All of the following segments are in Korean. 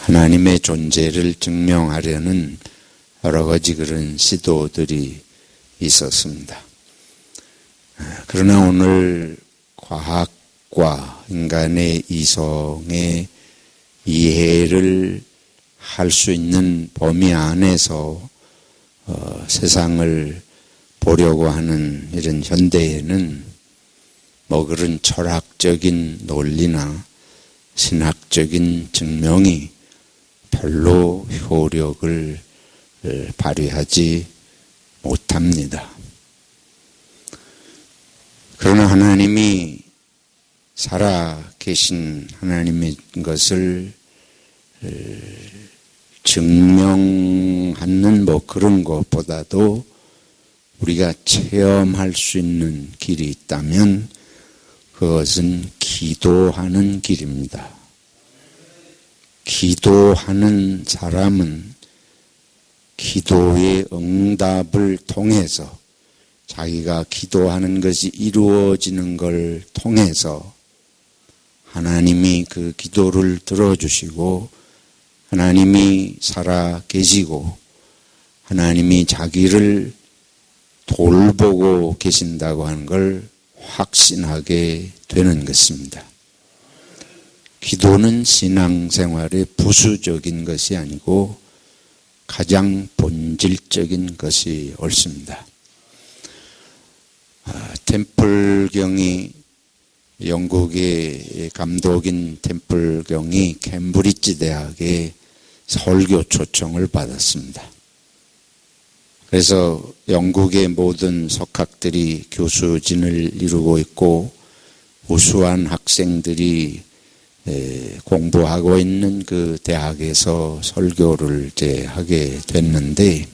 하나님의 존재를 증명하려는 여러 가지 그런 시도들이 있었습니다. 그러나 오늘 과학과 인간의 이성의 이해를 할 수 있는 범위 안에서 세상을 보려고 하는 이런 현대에는 뭐 그런 철학적인 논리나 신학적인 증명이 별로 효력을 발휘하지 못합니다. 그러나 하나님이 살아 계신 하나님의 것을 증명하는 뭐 그런 것보다도 우리가 체험할 수 있는 길이 있다면 그것은 기도하는 길입니다. 기도하는 사람은 기도의 응답을 통해서 자기가 기도하는 것이 이루어지는 걸 통해서 하나님이 그 기도를 들어주시고 하나님이 살아 계시고 하나님이 자기를 돌보고 계신다고 하는 걸 확신하게 되는 것입니다. 기도는 신앙생활의 부수적인 것이 아니고 가장 본질적인 것이 옳습니다. 템플경이 영국의 감독인 템플경이 캠브리지 대학에 설교 초청을 받았습니다. 그래서 영국의 모든 석학들이 교수진을 이루고 있고 우수한 학생들이 공부하고 있는 그 대학에서 설교를 하게 됐는데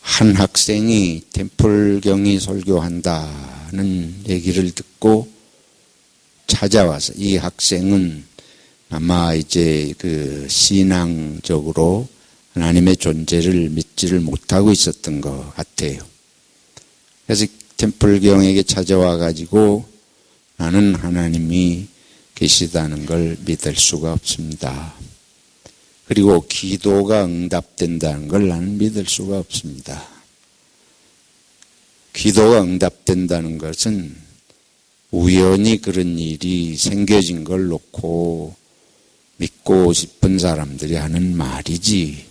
한 학생이 템플경이 설교한다는 얘기를 듣고 찾아와서 이 학생은 아마 이제 그 신앙적으로 하나님의 존재를 믿지를 못하고 있었던 것 같아요. 그래서 템플경에게 찾아와 가지고 나는 하나님이 계시다는 걸 믿을 수가 없습니다. 그리고 기도가 응답된다는 걸 나는 믿을 수가 없습니다. 기도가 응답된다는 것은 우연히 그런 일이 생겨진 걸 놓고 믿고 싶은 사람들이 하는 말이지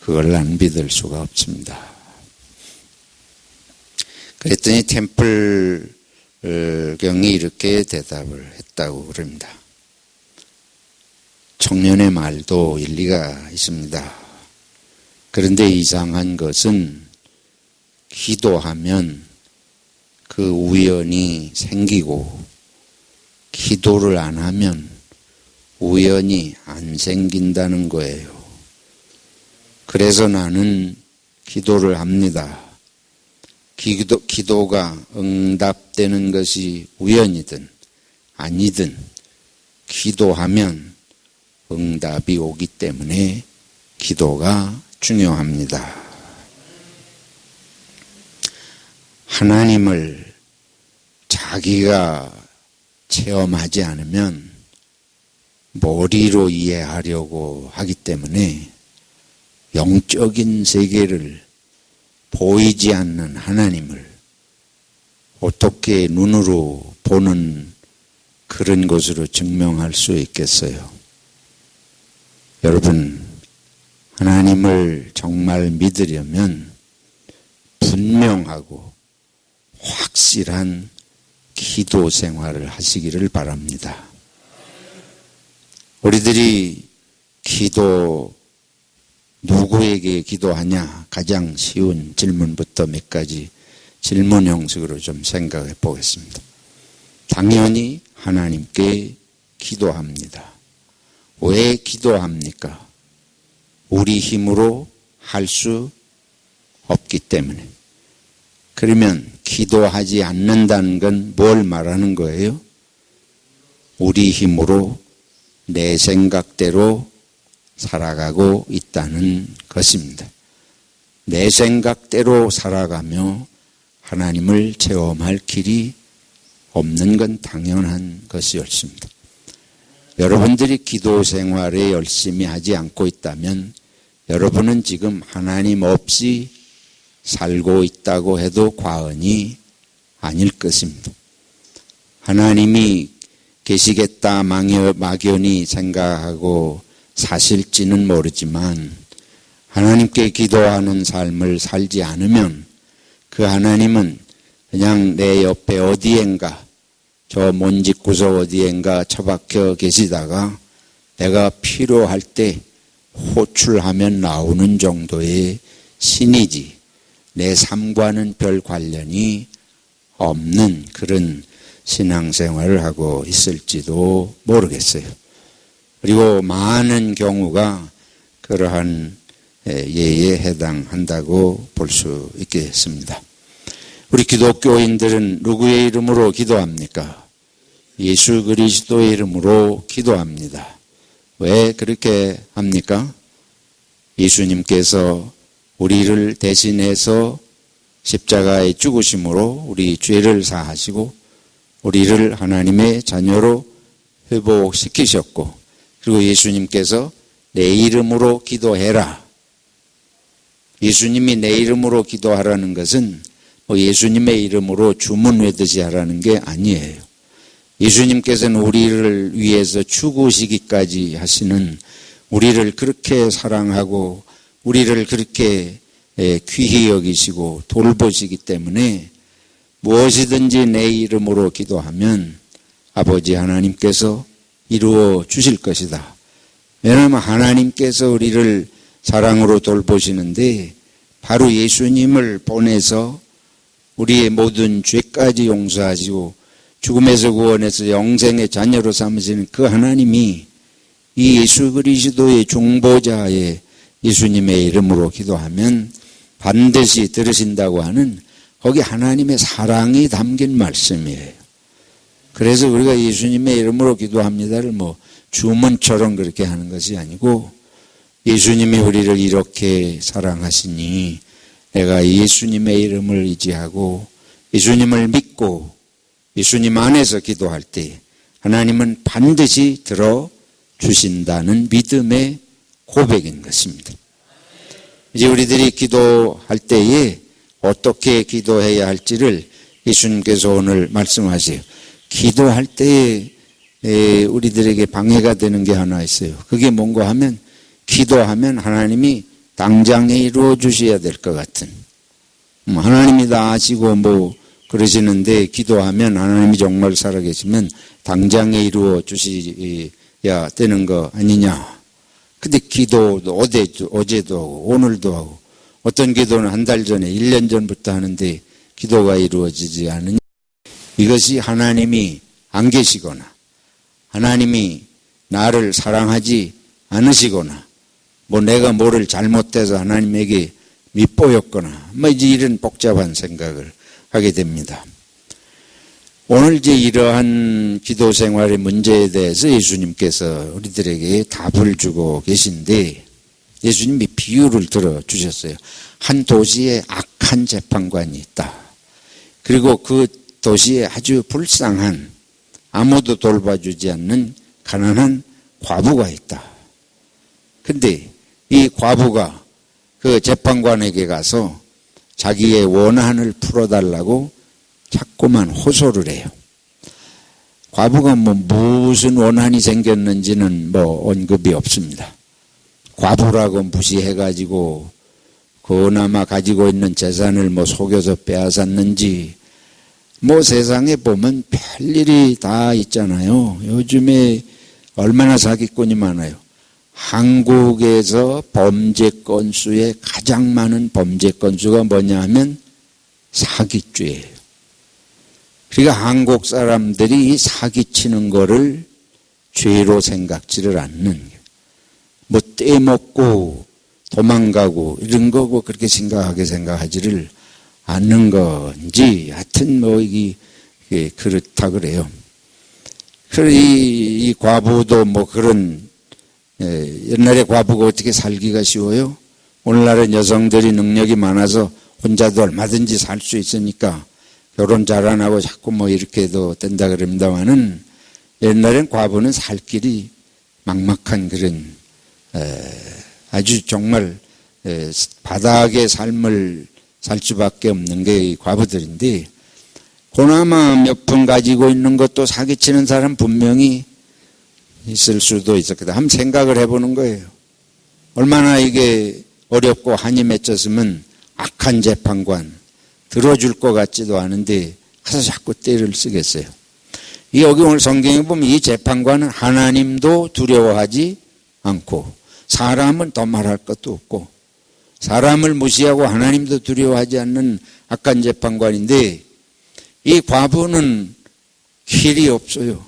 그걸 난 믿을 수가 없습니다. 그랬더니 템플경이 이렇게 대답을 했다고 그럽니다. 청년의 말도 일리가 있습니다. 그런데 이상한 것은 기도하면 그 우연이 생기고 기도를 안 하면 우연이 안 생긴다는 거예요. 그래서 나는 기도를 합니다. 기도가 응답되는 것이 우연이든 아니든 기도하면 응답이 오기 때문에 기도가 중요합니다. 하나님을 자기가 체험하지 않으면 머리로 이해하려고 하기 때문에 영적인 세계를 보이지 않는 하나님을 어떻게 눈으로 보는 그런 것으로 증명할 수 있겠어요? 여러분, 하나님을 정말 믿으려면 분명하고 확실한 기도 생활을 하시기를 바랍니다. 우리들이 누구에게 기도하냐? 가장 쉬운 질문부터 몇 가지 질문 형식으로 좀 생각해 보겠습니다. 당연히 하나님께 기도합니다. 왜 기도합니까? 우리 힘으로 할 수 없기 때문에. 그러면 기도하지 않는다는 건 뭘 말하는 거예요? 우리 힘으로 내 생각대로 살아가고 있다는 것입니다. 내 생각대로 살아가며 하나님을 체험할 길이 없는 건 당연한 것이었습니다. 여러분들이 기도 생활에 열심히 하지 않고 있다면 여러분은 지금 하나님 없이 살고 있다고 해도 과언이 아닐 것입니다. 하나님이 계시겠다 막연히 생각하고 사실지는 모르지만 하나님께 기도하는 삶을 살지 않으면 그 하나님은 그냥 내 옆에 어디엔가 저 먼지 구석 어디엔가 처박혀 계시다가 내가 필요할 때 호출하면 나오는 정도의 신이지 내 삶과는 별 관련이 없는 그런 신앙생활을 하고 있을지도 모르겠어요. 그리고 많은 경우가 그러한 예에 해당한다고 볼 수 있겠습니다. 우리 기독교인들은 누구의 이름으로 기도합니까? 예수 그리스도의 이름으로 기도합니다. 왜 그렇게 합니까? 예수님께서 우리를 대신해서 십자가의 죽으심으로 우리 죄를 사하시고 우리를 하나님의 자녀로 회복시키셨고 그리고 예수님께서 내 이름으로 기도해라. 예수님이 내 이름으로 기도하라는 것은 예수님의 이름으로 주문 외듯이 하라는 게 아니에요. 예수님께서는 우리를 위해서 죽으시기까지 하시는 우리를 그렇게 사랑하고 우리를 그렇게 귀히 여기시고 돌보시기 때문에 무엇이든지 내 이름으로 기도하면 아버지 하나님께서 이루어 주실 것이다. 왜냐하면 하나님께서 우리를 사랑으로 돌보시는데 바로 예수님을 보내서 우리의 모든 죄까지 용서하시고 죽음에서 구원해서 영생의 자녀로 삼으시는 그 하나님이 이 예수 그리스도의 중보자의 예수님의 이름으로 기도하면 반드시 들으신다고 하는 거기 하나님의 사랑이 담긴 말씀이에요. 그래서 우리가 예수님의 이름으로 기도합니다를 주문처럼 그렇게 하는 것이 아니고 예수님이 우리를 이렇게 사랑하시니 내가 예수님의 이름을 의지하고 예수님을 믿고 예수님 안에서 기도할 때 하나님은 반드시 들어주신다는 믿음의 고백인 것입니다. 이제 우리들이 기도할 때에 어떻게 기도해야 할지를 예수님께서 오늘 말씀하세요. 기도할 때에 우리들에게 방해가 되는 게 하나 있어요. 그게 뭔가 하면 기도하면 하나님이 당장에 이루어 주셔야 될 것 같은 하나님이 다 아시고 그러시는데 기도하면 하나님이 정말 살아계시면 당장에 이루어 주셔야 되는 거 아니냐. 근데 기도도 어제도 하고 오늘도 하고 어떤 기도는 한 달 전에 1년 전부터 하는데 기도가 이루어지지 않으냐. 이것이 하나님이 안 계시거나 하나님이 나를 사랑하지 않으시거나 내가 뭐를 잘못해서 하나님에게 밉보였거나 이제 이런 복잡한 생각을 하게 됩니다. 오늘 이제 이러한 기도 생활의 문제에 대해서 예수님께서 우리들에게 답을 주고 계신데 예수님이 비유를 들어주셨어요. 한 도시에 악한 재판관이 있다. 그리고 그 도시에 아주 불쌍한 아무도 돌봐주지 않는 가난한 과부가 있다. 근데 이 과부가 그 재판관에게 가서 자기의 원한을 풀어달라고 자꾸만 호소를 해요. 과부가 무슨 원한이 생겼는지는 언급이 없습니다. 과부라고 무시해가지고 그나마 가지고 있는 재산을 속여서 빼앗았는지 세상에 보면 별일이 다 있잖아요. 요즘에 얼마나 사기꾼이 많아요. 한국에서 범죄 건수에 가장 많은 범죄 건수가 뭐냐 하면 사기죄예요. 그러니까 한국 사람들이 이 사기치는 거를 죄로 생각지를 않는 떼먹고 도망가고 이런 거고 그렇게 심각하게 생각하지를 않는 건지 하여튼 이게 그렇다 그래요. 그래서 이 과부도 그런 옛날에 과부가 어떻게 살기가 쉬워요? 오늘날은 여성들이 능력이 많아서 혼자도 얼마든지 살 수 있으니까 결혼 잘 안 하고 자꾸 이렇게 해도 된다 그럽니다만은 옛날엔 과부는 살 길이 막막한 그런 아주 정말 바닥의 삶을 살 수밖에 없는 게 이 과부들인데, 그나마 몇 푼 가지고 있는 것도 사기치는 사람 분명히 있을 수도 있었겠다. 한번 생각을 해보는 거예요. 얼마나 이게 어렵고 한이 맺혔으면 악한 재판관 들어줄 것 같지도 않은데 가서 자꾸 떼를 쓰겠어요. 여기 오늘 성경에 보면 이 재판관은 하나님도 두려워하지 않고 사람은 더 말할 것도 없고, 사람을 무시하고 하나님도 두려워하지 않는 악한 재판관인데, 이 과부는 길이 없어요.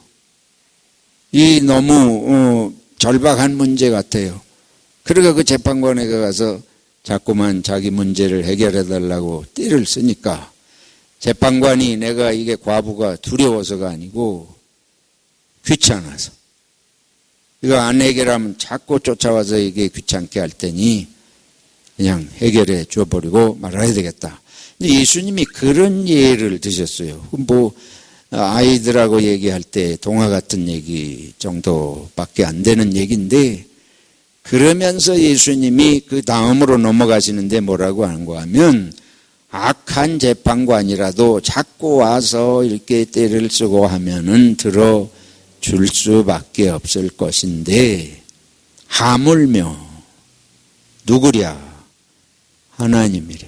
이 너무 절박한 문제 같아요. 그러니까 그 재판관에 가서 자꾸만 자기 문제를 해결해 달라고 띠를 쓰니까, 재판관이 내가 이게 과부가 두려워서가 아니고 귀찮아서, 이거 안 해결하면 자꾸 쫓아와서 이게 귀찮게 할 테니 그냥 해결해 줘버리고 말아야 되겠다. 예수님이 그런 예를 드셨어요. 뭐 아이들하고 얘기할 때 동화 같은 얘기 정도밖에 안 되는 얘기인데, 그러면서 예수님이 그 다음으로 넘어가시는데 뭐라고 하는가 하면, 악한 재판관이라도 자꾸 와서 이렇게 떼를 쓰고 하면은 들어줄 수밖에 없을 것인데, 하물며 누구랴? 하나님이래.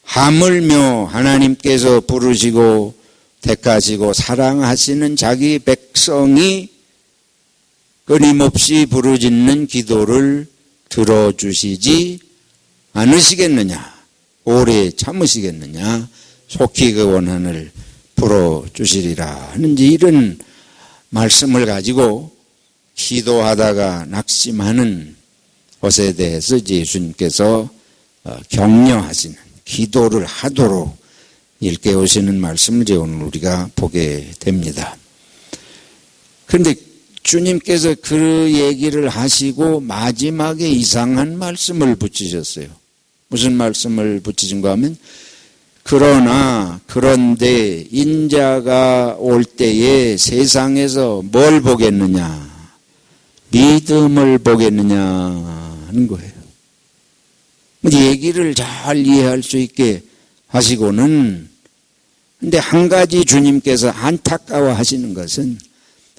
하물며 하나님께서 부르시고 택하시고 사랑하시는 자기 백성이 끊임없이 부르짖는 기도를 들어주시지 않으시겠느냐? 오래 참으시겠느냐? 속히 그 원한을 풀어주시리라 하는지, 이런 말씀을 가지고 기도하다가 낙심하는 것에 대해서 예수님께서 격려하시는, 기도를 하도록 일깨우시는 말씀을 이제 오늘 우리가 보게 됩니다. 그런데 주님께서 그 얘기를 하시고 마지막에 이상한 말씀을 붙이셨어요. 무슨 말씀을 붙이신가 하면, 그런데 인자가 올 때에 세상에서 뭘 보겠느냐? 믿음을 보겠느냐 하는 거예요. 얘기를 잘 이해할 수 있게 하시고는, 근데 한 가지 주님께서 안타까워 하시는 것은,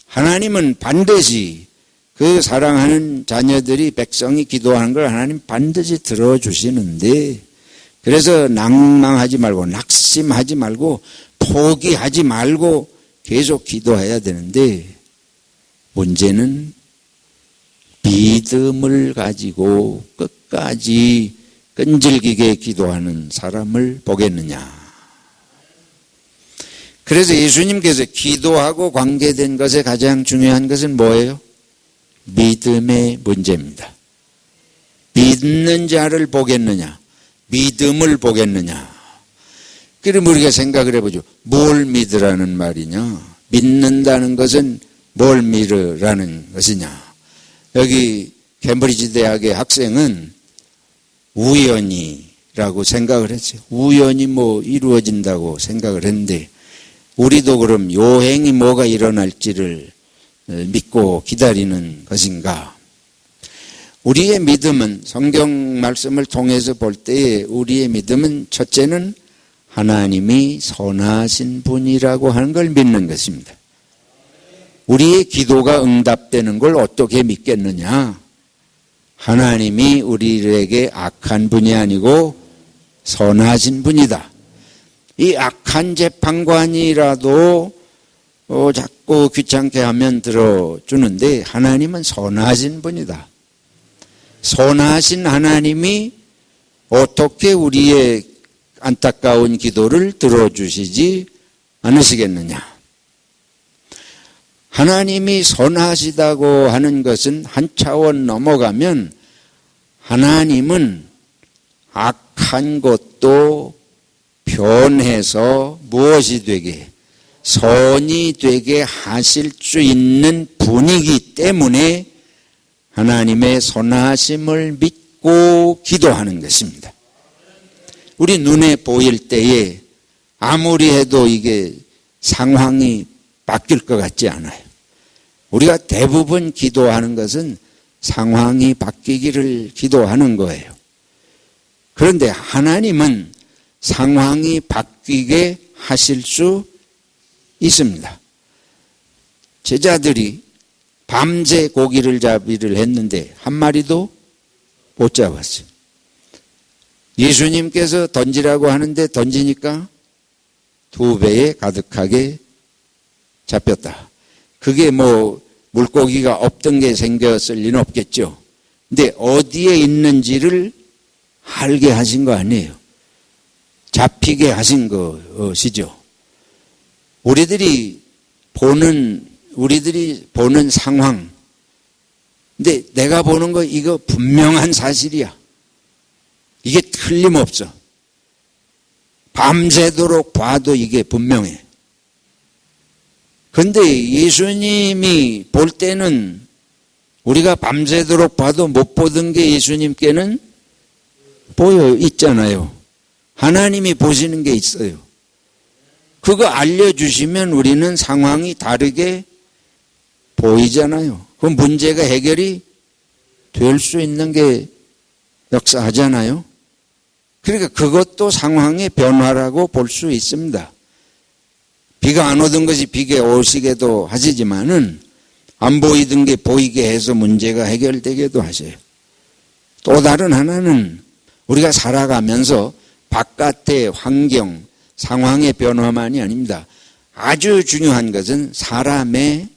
하나님은 반드시 그 사랑하는 자녀들이, 백성이 기도하는 걸 하나님 반드시 들어주시는데, 그래서 낭망하지 말고 낙심하지 말고 포기하지 말고 계속 기도해야 되는데, 문제는 믿음을 가지고 끝까지 끈질기게 기도하는 사람을 보겠느냐. 그래서 예수님께서 기도하고 관계된 것에 가장 중요한 것은 뭐예요? 믿음의 문제입니다. 믿는 자를 보겠느냐, 믿음을 보겠느냐. 그럼 우리가 생각을 해보죠. 뭘 믿으라는 말이냐? 믿는다는 것은 뭘 믿으라는 것이냐? 여기 캠브리지 대학의 학생은 우연이라고 생각을 했어요. 우연히 뭐 이루어진다고 생각을 했는데, 우리도 그럼 요행이 뭐가 일어날지를 믿고 기다리는 것인가? 우리의 믿음은, 성경 말씀을 통해서 볼 때에 우리의 믿음은 첫째는 하나님이 선하신 분이라고 하는 걸 믿는 것입니다. 우리의 기도가 응답되는 걸 어떻게 믿겠느냐? 하나님이 우리에게 악한 분이 아니고 선하신 분이다. 이 악한 재판관이라도 자꾸 귀찮게 하면 들어주는데, 하나님은 선하신 분이다. 선하신 하나님이 어떻게 우리의 안타까운 기도를 들어주시지 않으시겠느냐? 하나님이 선하시다고 하는 것은 한 차원 넘어가면, 하나님은 악한 것도 변해서 무엇이 되게, 선이 되게 하실 수 있는 분이기 때문에 하나님의 선하심을 믿고 기도하는 것입니다. 우리 눈에 보일 때에 아무리 해도 이게 상황이 바뀔 것 같지 않아요. 우리가 대부분 기도하는 것은 상황이 바뀌기를 기도하는 거예요. 그런데 하나님은 상황이 바뀌게 하실 수 있습니다. 제자들이 밤새 고기를 잡기를 했는데 한 마리도 못 잡았어요. 예수님께서 던지라고 하는데 던지니까 2배에 가득하게 잡혔다. 그게 뭐 물고기가 없던 게 생겼을 리는 없겠죠. 근데 어디에 있는지를 알게 하신 거 아니에요. 잡히게 하신 것이죠. 우리들이 보는 상황. 근데 내가 보는 거 이거 분명한 사실이야. 이게 틀림없어. 밤새도록 봐도 이게 분명해. 그런데 예수님이 볼 때는 우리가 밤새도록 봐도 못 보던 게 예수님께는 보여 있잖아요. 하나님이 보시는 게 있어요. 그거 알려주시면 우리는 상황이 다르게 보이잖아요. 그 문제가 해결이 될 수 있는 게 역사하잖아요. 그러니까 그것도 상황의 변화라고 볼 수 있습니다. 비가 안 오던 것이 비가 오시게도 하시지만은 안 보이던 게 보이게 해서 문제가 해결되게도 하세요. 또 다른 하나는 우리가 살아가면서 바깥의 환경, 상황의 변화만이 아닙니다. 아주 중요한 것은 사람의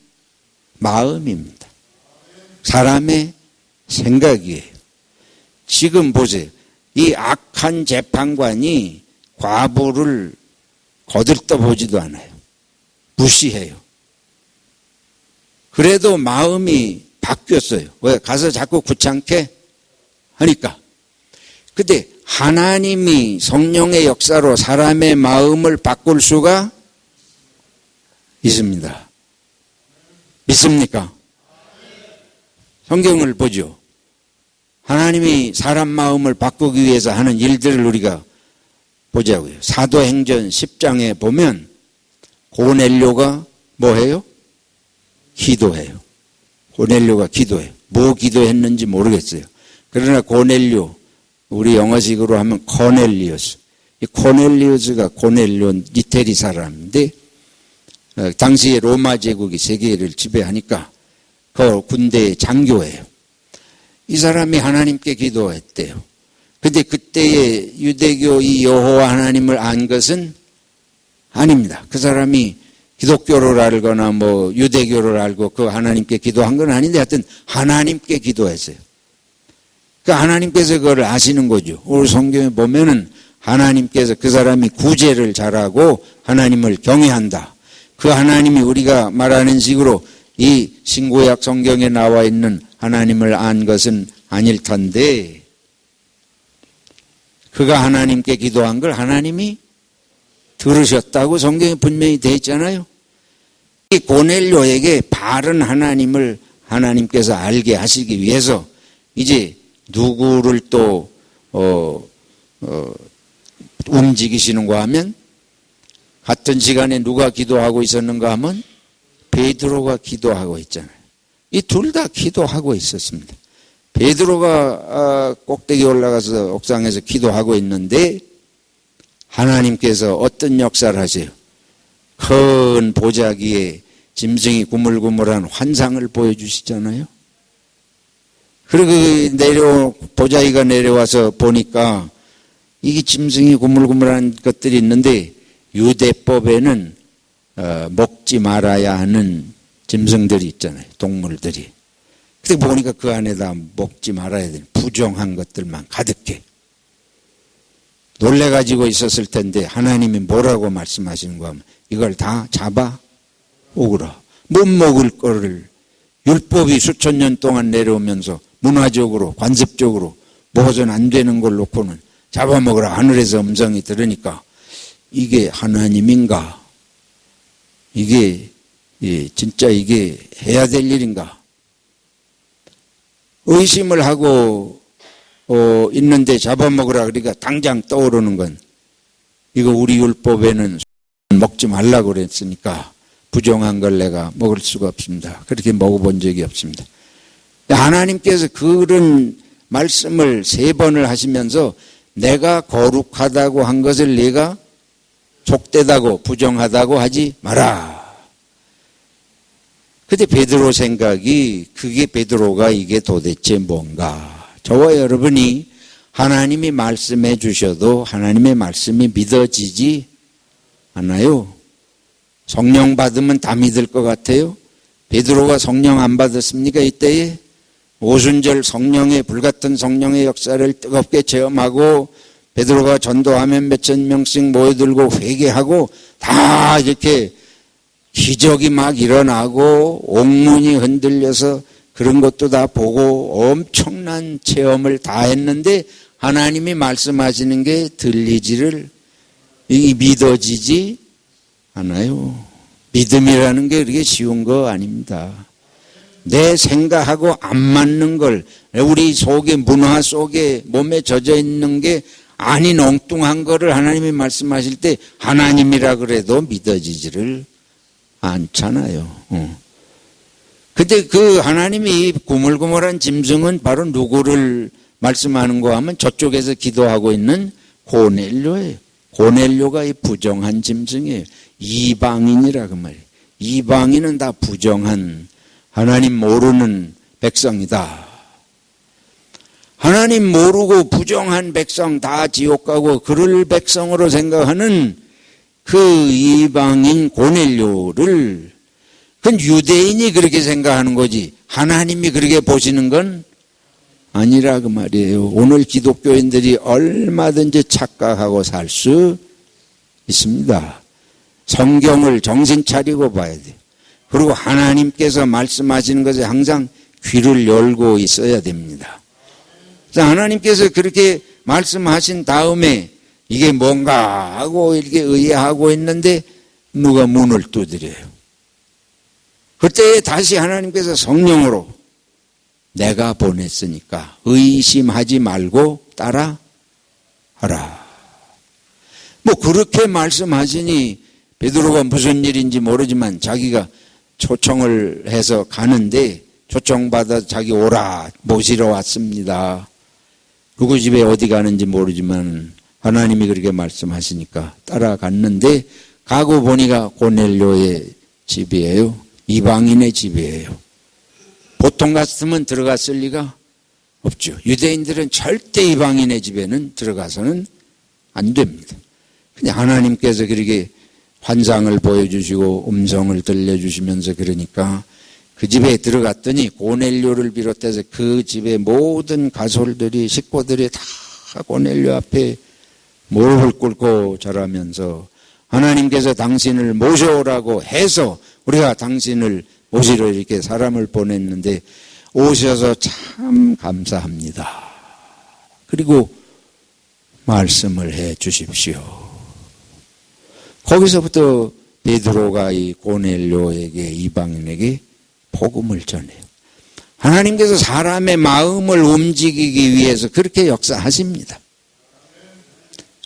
마음입니다. 사람의 생각이에요. 지금 보세요. 이 악한 재판관이 과부를 거들떠보지도 않아요. 무시해요. 그래도 마음이 바뀌었어요. 왜? 가서 자꾸 귀찮게 하니까. 근데 하나님이 성령의 역사로 사람의 마음을 바꿀 수가 있습니다. 믿습니까? 성경을 보죠. 하나님이 사람 마음을 바꾸기 위해서 하는 일들을 우리가 보자고요. 사도행전 10장에 보면 고넬료가 뭐해요? 기도해요. 고넬료가 기도해요. 뭐 기도했는지 모르겠어요. 그러나 고넬료, 우리 영어식으로 하면 코넬리우스. 이 코넬리우스가 고넬료 이태리 사람인데 당시에 로마 제국이 세계를 지배하니까 그 군대의 장교예요. 이 사람이 하나님께 기도했대요. 근데 그때의 유대교 이 여호와 하나님을 안 것은 아닙니다. 그 사람이 기독교를 알거나 뭐 유대교를 알고 그 하나님께 기도한 건 아닌데 하여튼 하나님께 기도했어요. 그 하나님께서 그걸 아시는 거죠. 오늘 성경에 보면은 하나님께서 그 사람이 구제를 잘하고 하나님을 경외한다. 그 하나님이 우리가 말하는 식으로 이 신구약 성경에 나와 있는 하나님을 안 것은 아닐 텐데 그가 하나님께 기도한 걸 하나님이 들으셨다고 성경에 분명히 되어 있잖아요. 이 고넬료에게 바른 하나님을 하나님께서 알게 하시기 위해서 이제 누구를 또 움직이시는가 하면 같은 시간에 누가 기도하고 있었는가 하면 베드로가 기도하고 있잖아요. 이 둘 다 기도하고 있었습니다. 베드로가 꼭대기 올라가서 옥상에서 기도하고 있는데 하나님께서 어떤 역사를 하세요? 큰 보자기에 짐승이 구물구물한 환상을 보여주시잖아요. 그리고 보자기가 내려와서 보니까 이게 짐승이 구물구물한 것들이 있는데 유대법에는 먹지 말아야 하는 짐승들이 있잖아요. 동물들이. 근데 보니까 그 안에다 먹지 말아야 되는 부정한 것들만 가득해. 놀래가지고 있었을 텐데 하나님이 뭐라고 말씀하시는가 하면 이걸 다 잡아 오거라. 못 먹을 거를 율법이 수천 년 동안 내려오면서 문화적으로 관습적으로 먹어서는 안 되는 걸 놓고는 잡아먹으라. 하늘에서 음성이 들으니까 이게 하나님인가? 이게 진짜 이게 해야 될 일인가? 의심을 하고 있는데 잡아먹으라 그러니까 당장 떠오르는 건 이거 우리 율법에는 먹지 말라고 그랬으니까 부정한 걸 내가 먹을 수가 없습니다. 그렇게 먹어본 적이 없습니다. 하나님께서 그런 말씀을 3번을 하시면서 내가 거룩하다고 한 것을 네가 족되다고 부정하다고 하지 마라. 그때 베드로 생각이 그게 베드로가 이게 도대체 뭔가. 저와 여러분이 하나님이 말씀해 주셔도 하나님의 말씀이 믿어지지 않아요. 성령 받으면 다 믿을 것 같아요. 베드로가 성령 안 받았습니까? 이때에 오순절 성령의 불같은 성령의 역사를 뜨겁게 체험하고 베드로가 전도하면 몇천 명씩 모여들고 회개하고 다 이렇게 기적이 막 일어나고 옥문이 흔들려서 그런 것도 다 보고 엄청난 체험을 다 했는데 하나님이 말씀하시는 게 들리지를 믿어지지 않아요. 믿음이라는 게 그렇게 쉬운 거 아닙니다. 내 생각하고 안 맞는 걸 우리 속에 문화 속에 몸에 젖어 있는 게 아닌 엉뚱한 거를 하나님이 말씀하실 때 하나님이라 그래도 믿어지지를 않잖아요. 근데 그 하나님이 구물구물한 짐승은 바로 누구를 말씀하는 거 하면 저쪽에서 기도하고 있는 고넬료예요. 고넬료가 이 부정한 짐승이에요. 이방인이라 그 말이에요. 이방인은 다 부정한 하나님 모르는 백성이다. 하나님 모르고 부정한 백성 다 지옥 가고 그럴 백성으로 생각하는 그 이방인 고넬료를 그건 유대인이 그렇게 생각하는 거지 하나님이 그렇게 보시는 건 아니라 그 말이에요. 오늘 기독교인들이 얼마든지 착각하고 살 수 있습니다. 성경을 정신 차리고 봐야 돼요. 그리고 하나님께서 말씀하시는 것에 항상 귀를 열고 있어야 됩니다. 하나님께서 그렇게 말씀하신 다음에 이게 뭔가 하고 이렇게 의아하고 있는데 누가 문을 두드려요. 그때 다시 하나님께서 성령으로 내가 보냈으니까 의심하지 말고 따라하라. 뭐 그렇게 말씀하시니 베드로가 무슨 일인지 모르지만 자기가 초청을 해서 가는데 초청받아 자기 오라 모시러 왔습니다. 누구 집에 어디 가는지 모르지만 하나님이 그렇게 말씀하시니까 따라갔는데 가고 보니까 고넬료의 집이에요. 이방인의 집이에요. 보통 같으면 들어갔을 리가 없죠. 유대인들은 절대 이방인의 집에는 들어가서는 안 됩니다. 그냥 하나님께서 그렇게 환상을 보여주시고 음성을 들려주시면서 그러니까 그 집에 들어갔더니 고넬료를 비롯해서 그 집의 모든 가솔들이 식구들이 다 고넬료 앞에 무릎을 꿇고 절하면서 하나님께서 당신을 모셔오라고 해서 우리가 당신을 모시러 이렇게 사람을 보냈는데 오셔서 참 감사합니다. 그리고 말씀을 해 주십시오. 거기서부터 베드로가 이 고넬료에게 이방인에게 복음을 전해요. 하나님께서 사람의 마음을 움직이기 위해서 그렇게 역사하십니다.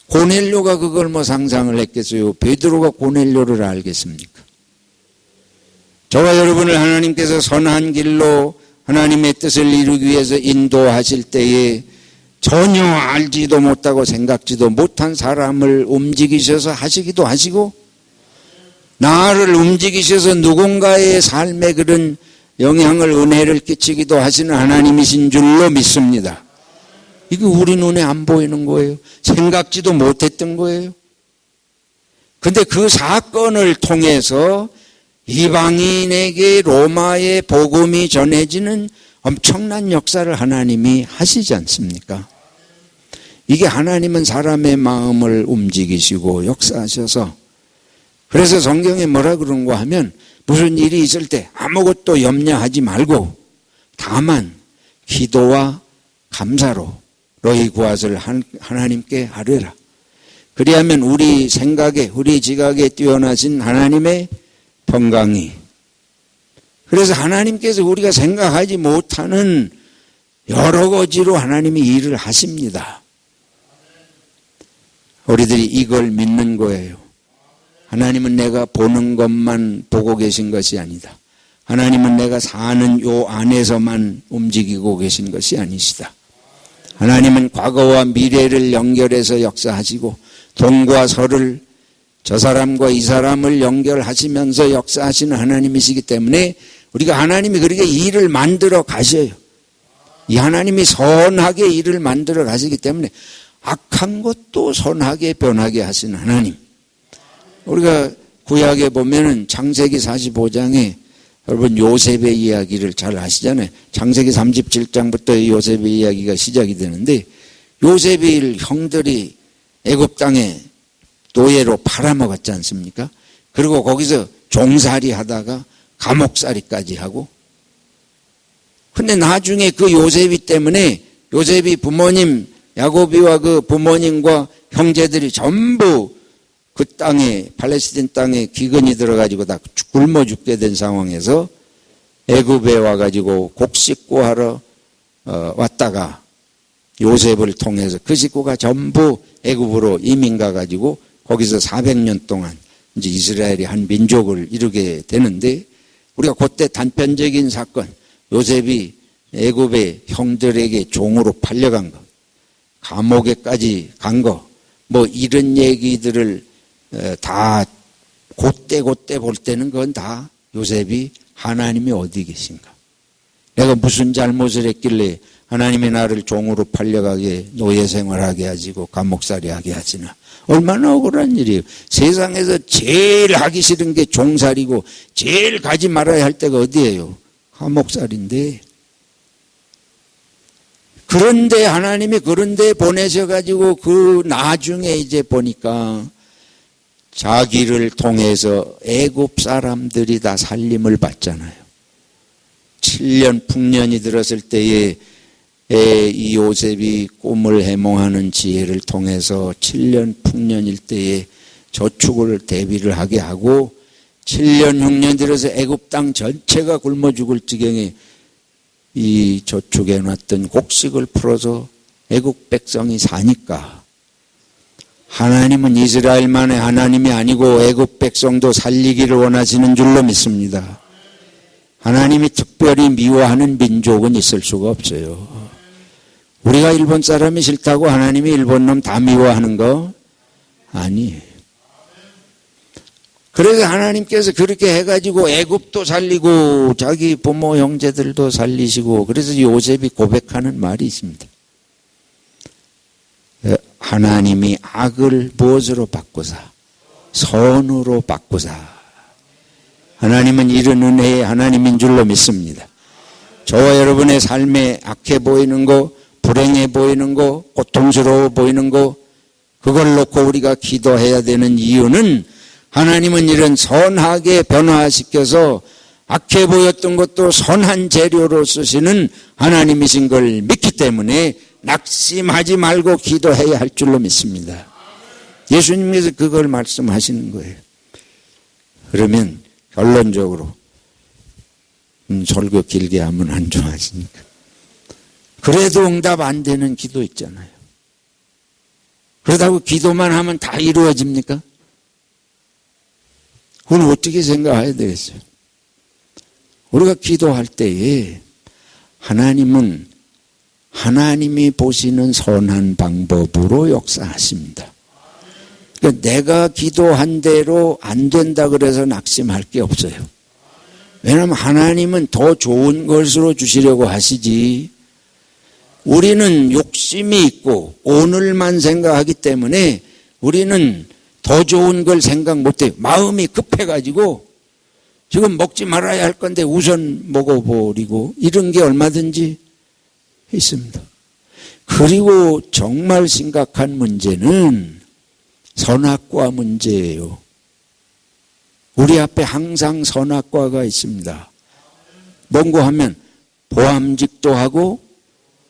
고넬료가 그걸 뭐 상상을 했겠어요? 베드로가 고넬료를 알겠습니까? 저와 여러분을 하나님께서 선한 길로 하나님의 뜻을 이루기 위해서 인도하실 때에 전혀 알지도 못하고 생각지도 못한 사람을 움직이셔서 하시기도 하시고 나를 움직이셔서 누군가의 삶에 그런 영향을 은혜를 끼치기도 하시는 하나님이신 줄로 믿습니다. 이거 우리 눈에 안 보이는 거예요. 생각지도 못했던 거예요. 근데 그 사건을 통해서 이방인에게 로마의 복음이 전해지는 엄청난 역사를 하나님이 하시지 않습니까? 이게 하나님은 사람의 마음을 움직이시고 역사하셔서 그래서 성경에 뭐라 그런가 하면 무슨 일이 있을 때 아무것도 염려하지 말고 다만 기도와 감사로 너희 구하를 하나님께 하려라. 그리하면 우리 생각에 우리 지각에 뛰어나신 하나님의 평강이 그래서 하나님께서 우리가 생각하지 못하는 여러 가지로 하나님이 일을 하십니다. 우리들이 이걸 믿는 거예요. 하나님은 내가 보는 것만 보고 계신 것이 아니다. 하나님은 내가 사는 요 안에서만 움직이고 계신 것이 아니시다. 하나님은 과거와 미래를 연결해서 역사하시고 동과 서를 저 사람과 이 사람을 연결하시면서 역사하시는 하나님이시기 때문에 우리가 하나님이 그렇게 일을 만들어 가셔요. 이 하나님이 선하게 일을 만들어 가시기 때문에 악한 것도 선하게 변하게 하시는 하나님. 우리가 구약에 보면은 창세기 45장에 여러분 요셉의 이야기를 잘 아시잖아요. 창세기 37장부터 요셉의 이야기가 시작이 되는데 요셉의 형들이 애굽 땅에 노예로 팔아먹었지 않습니까? 그리고 거기서 종살이 하다가 감옥살이까지 하고 근데 나중에 그 요셉이 때문에 요셉이 부모님 야곱이와 그 부모님과 형제들이 전부 그 땅에 팔레스틴 땅에 기근이 들어가지고 다 굶어 죽게 된 상황에서 애굽에 와가지고 곡식구하러 왔다가 요셉을 통해서 그 식구가 전부 애굽으로 이민 가가지고 거기서 400년 동안 이제 이스라엘이 한 민족을 이루게 되는데 우리가 그때 단편적인 사건 요셉이 애굽의 형들에게 종으로 팔려간 거 감옥에까지 간 거 뭐 이런 얘기들을 다 그때 볼 때는 그건 다 요셉이 하나님이 어디 계신가 내가 무슨 잘못을 했길래 하나님이 나를 종으로 팔려가게 노예 생활하게 하시고 감옥살이 하게 하시나 얼마나 억울한 일이에요. 세상에서 제일 하기 싫은 게 종살이고 제일 가지 말아야 할 때가 어디예요? 감옥살인데 그런데 하나님이 그런데 보내셔가지고 그 나중에 이제 보니까 자기를 통해서 애굽 사람들이 다 살림을 받잖아요. 7년 풍년이 들었을 때에 이 요셉이 꿈을 해몽하는 지혜를 통해서 7년 풍년일 때에 저축을 대비를 하게 하고 7년 6년 들어서 애굽 땅 전체가 굶어 죽을 지경에 이 저축해 놨던 곡식을 풀어서 애국 백성이 사니까 하나님은 이스라엘만의 하나님이 아니고 애국 백성도 살리기를 원하시는 줄로 믿습니다. 하나님이 특별히 미워하는 민족은 있을 수가 없어요. 우리가 일본 사람이 싫다고 하나님이 일본 놈 다 미워하는 거 아니에요. 그래서 하나님께서 그렇게 해가지고 애굽도 살리고 자기 부모 형제들도 살리시고 그래서 요셉이 고백하는 말이 있습니다. 하나님이 악을 무엇으로 바꾸사? 선으로 바꾸사. 하나님은 이런 은혜의 하나님인 줄로 믿습니다. 저와 여러분의 삶에 악해 보이는 거, 불행해 보이는 거, 고통스러워 보이는 거 그걸 놓고 우리가 기도해야 되는 이유는 하나님은 이런 선하게 변화시켜서 악해 보였던 것도 선한 재료로 쓰시는 하나님이신 걸 믿기 때문에 낙심하지 말고 기도해야 할 줄로 믿습니다. 예수님께서 그걸 말씀하시는 거예요. 그러면 결론적으로 설교 길게 하면 안 좋아하시니까 그래도 응답 안 되는 기도 있잖아요. 그러다고 기도만 하면 다 이루어집니까? 그건 어떻게 생각해야 되겠어요? 우리가 기도할 때에 하나님은 하나님이 보시는 선한 방법으로 역사하십니다. 그러니까 내가 기도한 대로 안 된다 그래서 낙심할 게 없어요. 왜냐하면 하나님은 더 좋은 것으로 주시려고 하시지 우리는 욕심이 있고 오늘만 생각하기 때문에 우리는 더 좋은 걸 생각 못해요. 마음이 급해가지고 지금 먹지 말아야 할 건데 우선 먹어버리고 이런 게 얼마든지 있습니다. 그리고 정말 심각한 문제는 선악과 문제예요. 우리 앞에 항상 선악과가 있습니다. 뭔고 하면 보암직도 하고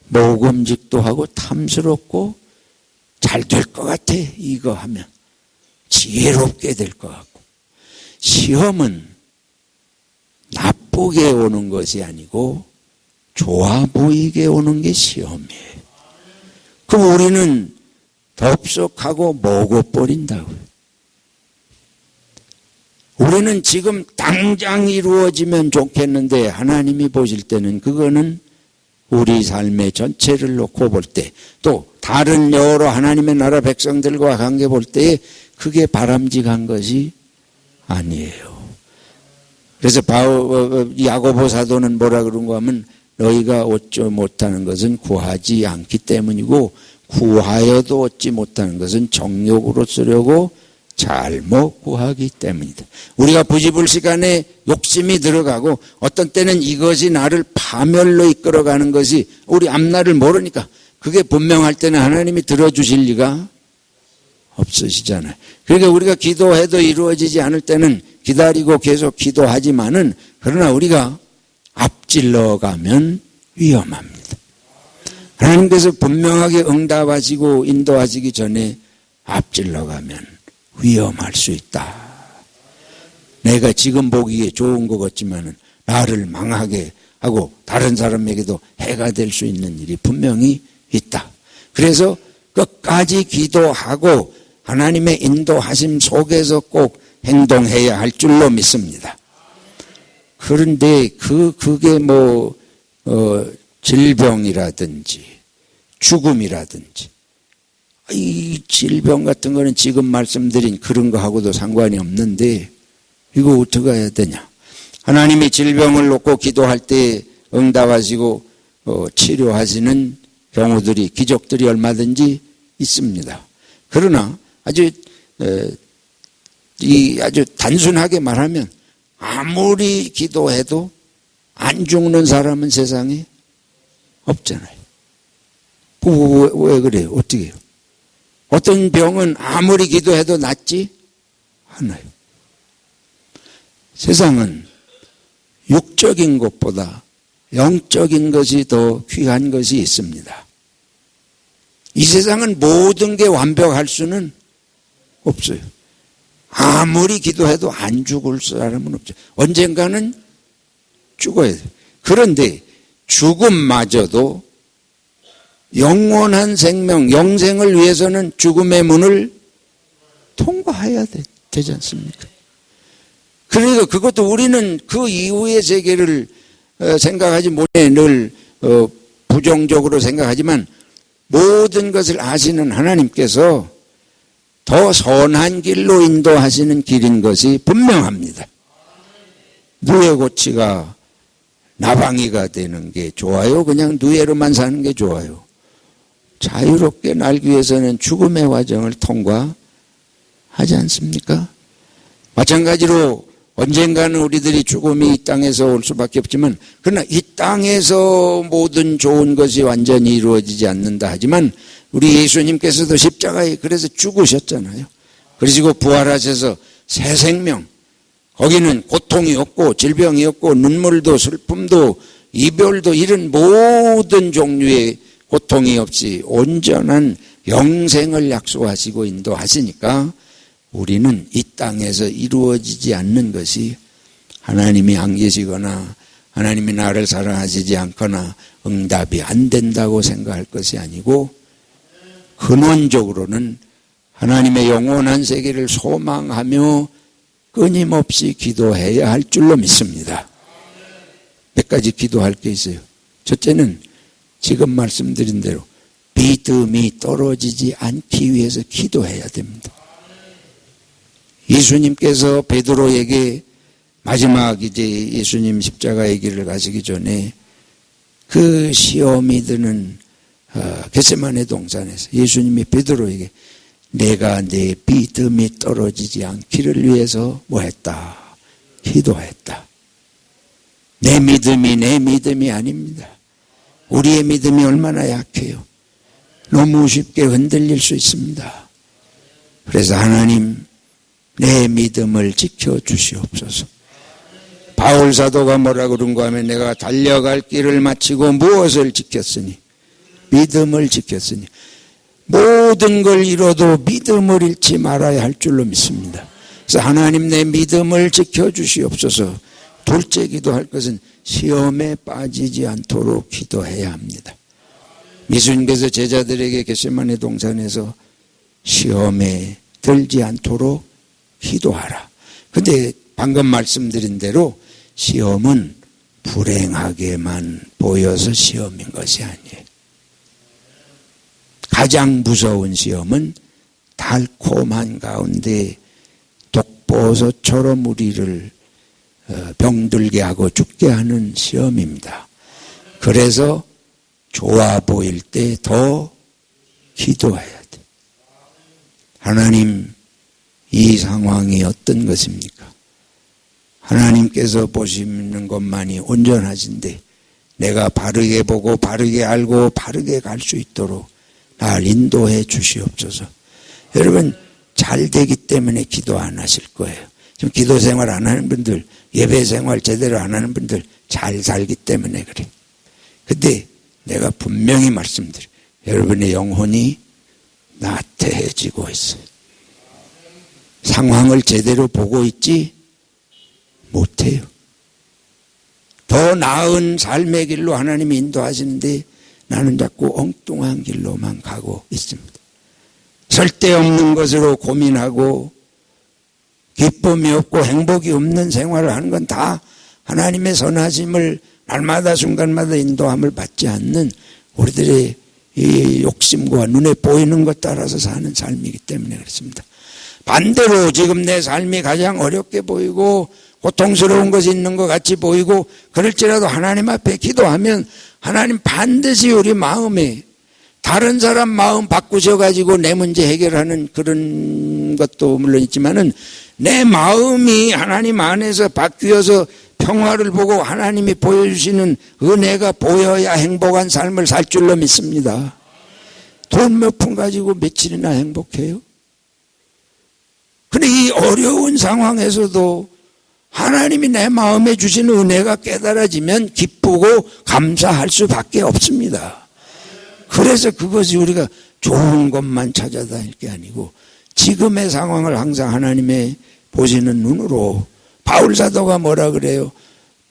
모금직도 하고 탐스럽고 잘 될 것 같아 이거 하면 지혜롭게 될 것 같고 시험은 나쁘게 오는 것이 아니고 좋아 보이게 오는 게 시험이에요. 그럼 우리는 덥석하고 먹어버린다고요. 우리는 지금 당장 이루어지면 좋겠는데 하나님이 보실 때는 그거는 우리 삶의 전체를 놓고 볼 때, 또 다른 여러 하나님의 나라 백성들과 관계 볼 때에 그게 바람직한 것이 아니에요. 그래서 야고보 사도는 뭐라 그런가 하면 너희가 얻지 못하는 것은 구하지 않기 때문이고 구하여도 얻지 못하는 것은 정욕으로 쓰려고 잘못 구하기 때문이다. 우리가 부지불식간에 욕심이 들어가고 어떤 때는 이것이 나를 파멸로 이끌어가는 것이 우리 앞날을 모르니까 그게 분명할 때는 하나님이 들어주실 리가 없으시잖아요. 그러니까 우리가 기도해도 이루어지지 않을 때는 기다리고 계속 기도하지만은 그러나 우리가 앞질러 가면 위험합니다. 하나님께서 분명하게 응답하시고 인도하시기 전에 앞질러 가면 위험할 수 있다. 내가 지금 보기에 좋은 것 같지만은 나를 망하게 하고 다른 사람에게도 해가 될 수 있는 일이 분명히 있다. 그래서 끝까지 기도하고 하나님의 인도하심 속에서 꼭 행동해야 할 줄로 믿습니다. 그런데 그게 질병이라든지 죽음이라든지 이 질병 같은 거는 지금 말씀드린 그런 거하고도 상관이 없는데 이거 어떻게 해야 되냐. 하나님이 질병을 놓고 기도할 때 응답하시고 치료하시는 경우들이 기적들이 얼마든지 있습니다. 그러나 아주 단순하게 말하면 아무리 기도해도 안 죽는 사람은 세상에 없잖아요. 왜 그래요? 어떻게 해요? 어떤 병은 아무리 기도해도 낫지 않아요. 세상은 육적인 것보다 영적인 것이 더 귀한 것이 있습니다. 이 세상은 모든 게 완벽할 수는 없어요. 아무리 기도해도 안 죽을 사람은 없죠. 언젠가는 죽어야 돼요. 그런데 죽음마저도 영원한 생명, 영생을 위해서는 죽음의 문을 통과해야 되지 않습니까? 그러니까 그것도 우리는 그 이후의 세계를 생각하지 못해 늘 부정적으로 생각하지만 모든 것을 아시는 하나님께서 더 선한 길로 인도하시는 길인 것이 분명합니다. 누에고치가 나방이가 되는 게 좋아요? 그냥 누에로만 사는 게 좋아요? 자유롭게 날기 위해서는 죽음의 과정을 통과하지 않습니까? 마찬가지로 언젠가는 우리들이 죽음이 이 땅에서 올 수밖에 없지만 그러나 이 땅에서 모든 좋은 것이 완전히 이루어지지 않는다 하지만 우리 예수님께서도 십자가에 그래서 죽으셨잖아요. 그러시고 부활하셔서 새 생명, 거기는 고통이 없고 질병이 없고 눈물도 슬픔도 이별도 이런 모든 종류의 고통이 없이 온전한 영생을 약속하시고 인도하시니까 우리는 이 땅에서 이루어지지 않는 것이 하나님이 안 계시거나 하나님이 나를 사랑하시지 않거나 응답이 안 된다고 생각할 것이 아니고 근원적으로는 하나님의 영원한 세계를 소망하며 끊임없이 기도해야 할 줄로 믿습니다. 몇 가지 기도할 게 있어요. 첫째는 지금 말씀드린 대로 믿음이 떨어지지 않기 위해서 기도해야 됩니다. 예수님께서 베드로에게 마지막 이제 예수님 십자가의 길을 가시기 전에 그 시험이 드는 겟세마네 동산에서 예수님이 베드로에게 내가 내 믿음이 떨어지지 않기를 위해서 뭐 했다? 기도했다. 내 믿음이 아닙니다. 우리의 믿음이 얼마나 약해요. 너무 쉽게 흔들릴 수 있습니다. 그래서 하나님 내 믿음을 지켜주시옵소서. 바울 사도가 뭐라 그런가 하면 내가 달려갈 길을 마치고 무엇을 지켰으니? 믿음을 지켰으니. 모든 걸 잃어도 믿음을 잃지 말아야 할 줄로 믿습니다. 그래서 하나님 내 믿음을 지켜주시옵소서. 둘째 기도할 것은 시험에 빠지지 않도록 기도해야 합니다. 예수님께서 제자들에게 겟세마네 동산에서 시험에 들지 않도록 기도하라. 근데 방금 말씀드린 대로 시험은 불행하게만 보여서 시험인 것이 아니에요. 가장 무서운 시험은 달콤한 가운데 독보소처럼 우리를 병들게 하고 죽게 하는 시험입니다. 그래서 좋아 보일 때 더 기도해야 돼. 하나님, 이 상황이 어떤 것입니까? 하나님께서 보시는 것만이 온전하신데 내가 바르게 보고 바르게 알고 바르게 갈 수 있도록 날 인도해 주시옵소서. 여러분, 잘 되기 때문에 기도 안 하실 거예요. 지금 기도 생활 안 하는 분들, 예배 생활 제대로 안 하는 분들 잘 살기 때문에 그래. 근데 내가 분명히 말씀드려요. 여러분의 영혼이 나태해지고 있어요. 상황을 제대로 보고 있지 못해요. 더 나은 삶의 길로 하나님이 인도하시는데 나는 자꾸 엉뚱한 길로만 가고 있습니다. 쓸데없는 것으로 고민하고 기쁨이 없고 행복이 없는 생활을 하는 건 다 하나님의 선하심을 날마다 순간마다 인도함을 받지 않는 우리들의 이 욕심과 눈에 보이는 것 따라서 사는 삶이기 때문에 그렇습니다. 반대로 지금 내 삶이 가장 어렵게 보이고 고통스러운 것이 있는 것 같이 보이고 그럴지라도 하나님 앞에 기도하면 하나님 반드시 우리 마음에 다른 사람 마음 바꾸셔가지고 내 문제 해결하는 그런 것도 물론 있지만은 내 마음이 하나님 안에서 바뀌어서 평화를 보고 하나님이 보여주시는 은혜가 보여야 행복한 삶을 살 줄로 믿습니다. 돈 몇 푼 가지고 며칠이나 행복해요? 근데 이 어려운 상황에서도 하나님이 내 마음에 주신 은혜가 깨달아지면 기쁘고 감사할 수밖에 없습니다. 그래서 그것이 우리가 좋은 것만 찾아다닐 게 아니고 지금의 상황을 항상 하나님의 보시는 눈으로 바울 사도가 뭐라 그래요?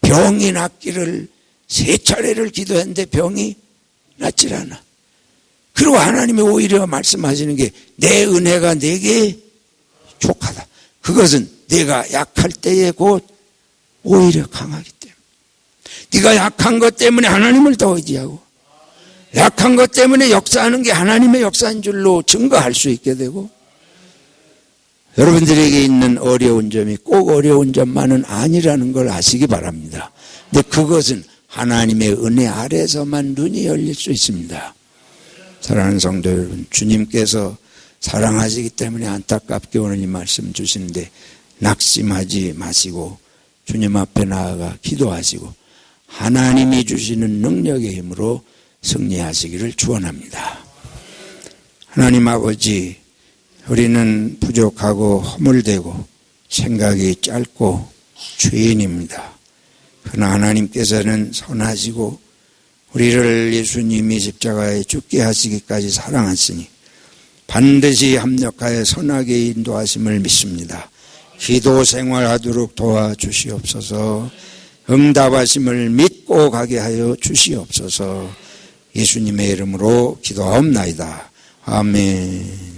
병이 낫기를 3차례를 기도했는데 병이 낫질 않아. 그리고 하나님이 오히려 말씀하시는 게 내 은혜가 내게 족하다. 그것은 내가 약할 때에 곧 오히려 강하기 때문에. 네가 약한 것 때문에 하나님을 더 의지하고 약한 것 때문에 역사하는 게 하나님의 역사인 줄로 증거할 수 있게 되고 여러분들에게 있는 어려운 점이 꼭 어려운 점만은 아니라는 걸 아시기 바랍니다. 근데 그것은 하나님의 은혜 아래서만 눈이 열릴 수 있습니다. 사랑하는 성도 여러분, 주님께서 사랑하시기 때문에 안타깝게 오늘 이 말씀 주시는데 낙심하지 마시고 주님 앞에 나아가 기도하시고 하나님이 주시는 능력의 힘으로 승리하시기를 축원합니다. 하나님 아버지, 우리는 부족하고 허물되고 생각이 짧고 죄인입니다. 그러나 하나님께서는 선하시고 우리를 예수님이 십자가에 죽게 하시기까지 사랑하시니 반드시 합력하여 선하게 인도하심을 믿습니다. 기도 생활하도록 도와주시옵소서. 응답하심을 믿고 가게 하여 주시옵소서. 예수님의 이름으로 기도하옵나이다. 아멘.